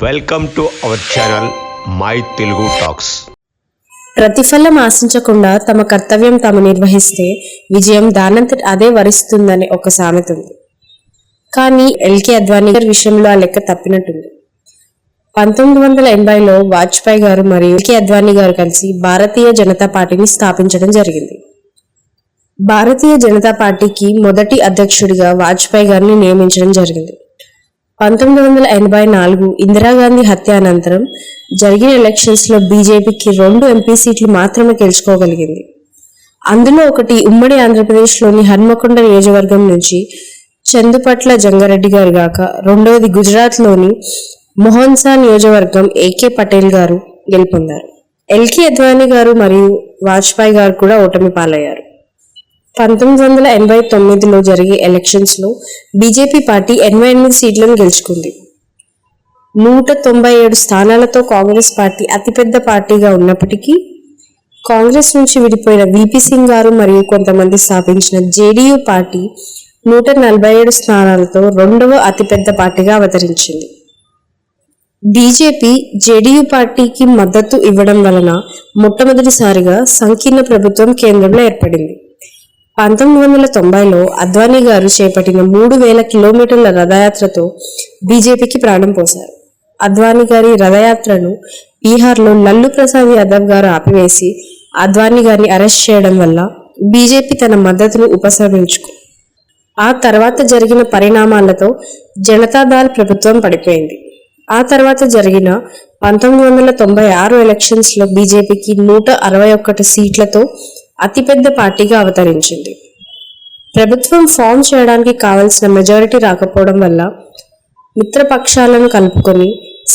Welcome to our channel my Telugu talks. ప్రతిఫలం ఆశించకుండా తమ కర్తవ్యం తాము నిర్వహిస్తే విజయం దానంతట అదే వరిస్తుందని ఒక సామెత ఉంది. కానీ ఎల్కే అద్వానీ గారి విషయంలో ఆ లెక్క తప్పినట్టుంది. 1980లో వాజ్పేయి గారు మరియు ఎల్కే అద్వానీ గారు కలిసి భారతీయ జనతా పార్టీని స్థాపించడం జరిగింది. భారతీయ జనతా పార్టీకి మొదటి అధ్యక్షుడిగా వాజ్పేయి గారిని నియమించడం జరిగింది. 1984 ఇందిరాగాంధీ హత్య అనంతరం జరిగిన ఎలక్షన్స్ లో బీజేపీకి 2 ఎంపీ సీట్లు మాత్రమే గెలుచుకోగలిగింది. అందులో ఒకటి ఉమ్మడి ఆంధ్రప్రదేశ్లోని హన్మకొండ నియోజకవర్గం నుంచి చందుపట్ల జంగారెడ్డి గారు గాక రెండవది గుజరాత్లోని మొహన్సా నియోజకవర్గం ఏకే పటేల్ గారు గెలుపొందారు. ఎల్కే అద్వానీ గారు మరియు వాజ్పేయి గారు కూడా ఓటమి పాలయ్యారు. 1989లో జరిగే ఎలక్షన్స్ లో బీజేపీ పార్టీ 88 సీట్లను గెలుచుకుంది. 197 స్థానాలతో కాంగ్రెస్ పార్టీ అతిపెద్ద పార్టీగా ఉన్నప్పటికీ కాంగ్రెస్ నుంచి విడిపోయిన విపి సింగ్ గారు మరియు కొంతమంది స్థాపించిన జేడీయూ పార్టీ 147 స్థానాలతో రెండవ అతిపెద్ద పార్టీగా అవతరించింది. బీజేపీ జేడీయూ పార్టీకి మద్దతు ఇవ్వడం వలన మొట్టమొదటిసారిగా సంకీర్ణ ప్రభుత్వం కేంద్రంలో ఏర్పడింది. 1990లో అద్వానీ గారు చేపట్టిన 3000 కిలోమీటర్ల రథయాత్రతో బీజేపీకి ప్రాణం పోశారు. అద్వానీ గారి రథయాత్రను బీహార్లో లల్లు ప్రసాద్ యాదవ్ గారు ఆపివేసి అద్వానీ గారిని అరెస్ట్ చేయడం వల్ల బీజేపీ తన మద్దతును ఉపసంహరించుకుంది. ఆ తర్వాత జరిగిన పరిణామాలతో జనతాదళ్ ప్రభుత్వం పడిపోయింది. ఆ తర్వాత జరిగిన 1996 ఎలక్షన్స్ లో బీజేపీకి 161 సీట్లతో అతిపెద్ద పార్టీగా అవతరించింది. ప్రభుత్వం ఫామ్ చేయడానికి కావలసిన మెజారిటీ రాకపోవడం వల్ల మిత్రపక్షాలను కలుపుకొని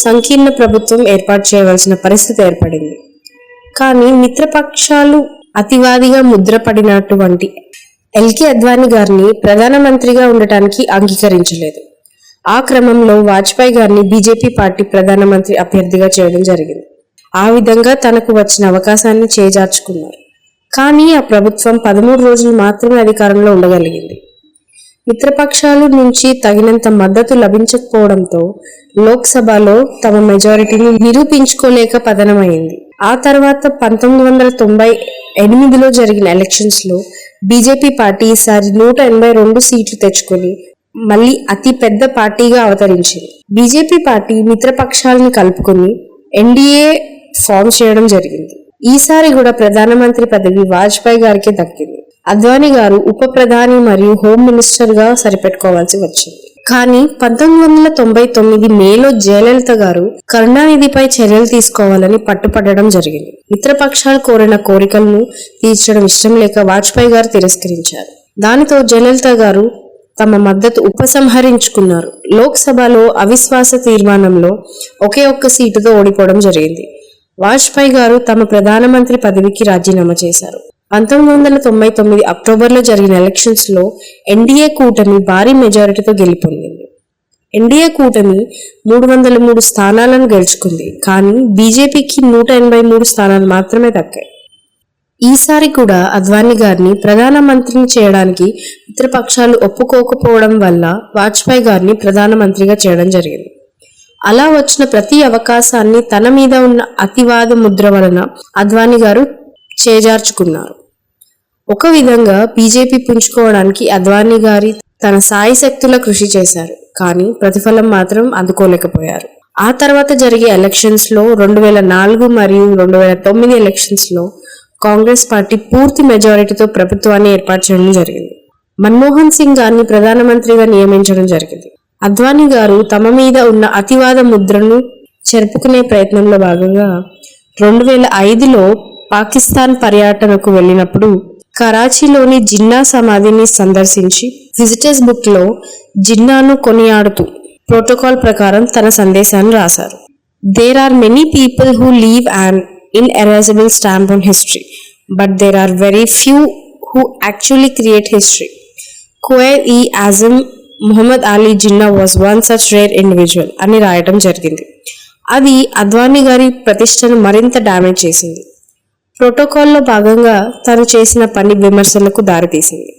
సంకీర్ణ ప్రభుత్వం ఏర్పాటు చేయవలసిన పరిస్థితి ఏర్పడింది. కానీ మిత్రపక్షాలు అతివాదిగా ముద్రపడినటువంటి ఎల్కే అద్వానీ గారిని ప్రధానమంత్రిగా ఉండటానికి అంగీకరించలేదు. ఆ క్రమంలో వాజ్పేయి గారిని బీజేపీ పార్టీ ప్రధానమంత్రి అభ్యర్థిగా చేయడం జరిగింది. ఆ విధంగా తనకు వచ్చిన అవకాశాన్ని చేజార్చుకున్నారు. కానీ ఆ ప్రభుత్వం 13 రోజులు మాత్రమే అధికారంలో ఉండగలిగింది. మిత్రపక్షాల నుంచి తగినంత మద్దతు లభించకపోవడంతో లోక్సభలో తమ మెజారిటీని నిరూపించుకోలేక పతనమైంది. ఆ తర్వాత 1998లో జరిగిన ఎలక్షన్స్ లో బీజేపీ పార్టీ ఈసారి 182 సీట్లు తెచ్చుకొని మళ్ళీ అతి పెద్ద పార్టీగా అవతరించింది. బీజేపీ పార్టీ మిత్రపక్షాలను కలుపుకొని ఎన్డీఏ ఫామ్ చేయడం జరిగింది. ఈసారి కూడా ప్రధానమంత్రి పదవి వాజ్పేయి గారికి దక్కింది. అద్వానీ గారు ఉప ప్రధాని మరియు హోమ్ మినిస్టర్ గా సరిపెట్టుకోవాల్సి వచ్చింది. కానీ 1999 మేలో జయలలిత గారు కరుణానిధిపై చర్యలు తీసుకోవాలని పట్టుపట్టడం జరిగింది. మిత్రపక్షాలు కోరిన కోరికలను తీర్చడం ఇష్టం లేక వాజ్పేయి గారు తిరస్కరించారు. దానితో జయలలిత గారు తమ మద్దతు ఉపసంహరించుకున్నారు. లోక్సభలో అవిశ్వాస తీర్మానంలో ఒకే ఒక్క సీటుతో ఓడిపోవడం జరిగింది. వాజ్పేయి గారు తమ ప్రధానమంత్రి పదవికి రాజీనామా చేశారు. 1999 అక్టోబర్లో జరిగిన ఎలక్షన్స్ లో ఎన్డీఏ కూటమి భారీ మెజారిటీతో గెలుపొందింది. ఎన్డీఏ కూటమి 303 స్థానాలను గెలుచుకుంది. కానీ బీజేపీకి 183 స్థానాలు మాత్రమే దక్కాయి. ఈసారి కూడా అద్వానీ గారిని ప్రధానమంత్రిని చేయడానికి మిత్రపక్షాలు ఒప్పుకోకపోవడం వల్ల వాజ్పేయి గారిని ప్రధానమంత్రిగా చేయడం జరిగింది. అలా వచ్చిన ప్రతి అవకాశాన్ని తన మీద ఉన్న అతివాద ముద్ర వలన అద్వానీ గారు చేజార్చుకున్నారు. ఒక విధంగా బీజేపీ పుంజుకోవడానికి అద్వానీ గారి తన సాయి శక్తుల కృషి చేశారు. కానీ ప్రతిఫలం మాత్రం అందుకోలేకపోయారు. ఆ తర్వాత జరిగే ఎలక్షన్స్ లో 2004 మరియు 2009 ఎలక్షన్స్ లో కాంగ్రెస్ పార్టీ పూర్తి మెజారిటీతో ప్రభుత్వాన్ని ఏర్పాటు చేయడం జరిగింది. మన్మోహన్ సింగ్ గారిని ప్రధానమంత్రిగా నియమించడం జరిగింది. అద్వానీ గారు తమ మీద ఉన్న అతివాద ముద్రను చెరుపుకునే ప్రయత్నంలో భాగంగా 2005లో పాకిస్తాన్ పర్యటనకు వెళ్ళినప్పుడు కరాచీలోని జిన్నా సమాధిని సందర్శించి విజిటర్స్ బుక్ లో జిన్నాను కొనియాడుతూ ప్రోటోకాల్ ప్రకారం తన సందేశాన్ని రాశారు. There are many people who leave an inerasable stamp on history but there are very few who actually create history. Quaid e Azam Muhammad Ali Jinnah was one such rare individual అని రాయటం జరిగింది. అది అద్వానీ గారి ప్రతిష్టను మరింత డ్యామేజ్ చేసింది. ప్రోటోకాల్లో భాగంగా తను చేసిన పని విమర్శలకు దారితీసింది.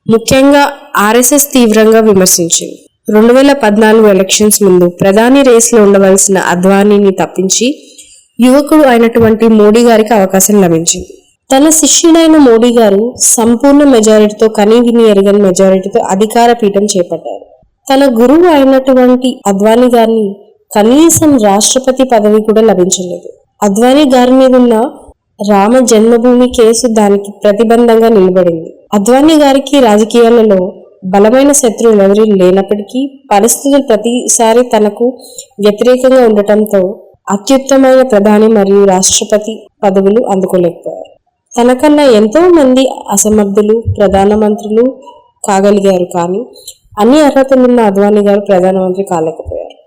ముఖ్యంగా ఆర్ఎస్ఎస్ తీవ్రంగా విమర్శించింది. 2014 ఎలక్షన్స్ ముందు ప్రధాని రేస్లో ఉండవలసిన అద్వానీని తప్పించి యువకుడు అయినటువంటి మోడీ గారికి అవకాశం లభించింది. తన శిష్యుడైన మోడీ గారు సంపూర్ణ మెజారిటీతో, కనీవిని ఎరగని మెజారిటీతో అధికార పీఠం చేపట్టారు. తన గురువు అయినటువంటి అద్వానీ గారిని కనీసం రాష్ట్రపతి పదవి కూడా లభించలేదు. అద్వానీ గారి మీద ఉన్న రామ జన్మభూమి కేసు దానికి ప్రతిబంధంగా నిలబడింది. అద్వానీ గారికి రాజకీయాలలో బలమైన శత్రువులు ఎవరూ లేనప్పటికీ పరిస్థితులు ప్రతిసారి తనకు వ్యతిరేకంగా ఉండటంతో అత్యుత్తమైన ప్రధాని మరియు రాష్ట్రపతి పదవులు అందుకోలేకపోయారు. తనకన్నా ఎంతో మంది అసమర్థులు ప్రధానమంత్రులు కాగలిగారు, కానీ అన్ని అర్హతలున్న అద్వానీ గారు ప్రధానమంత్రి కాలేకపోయారు.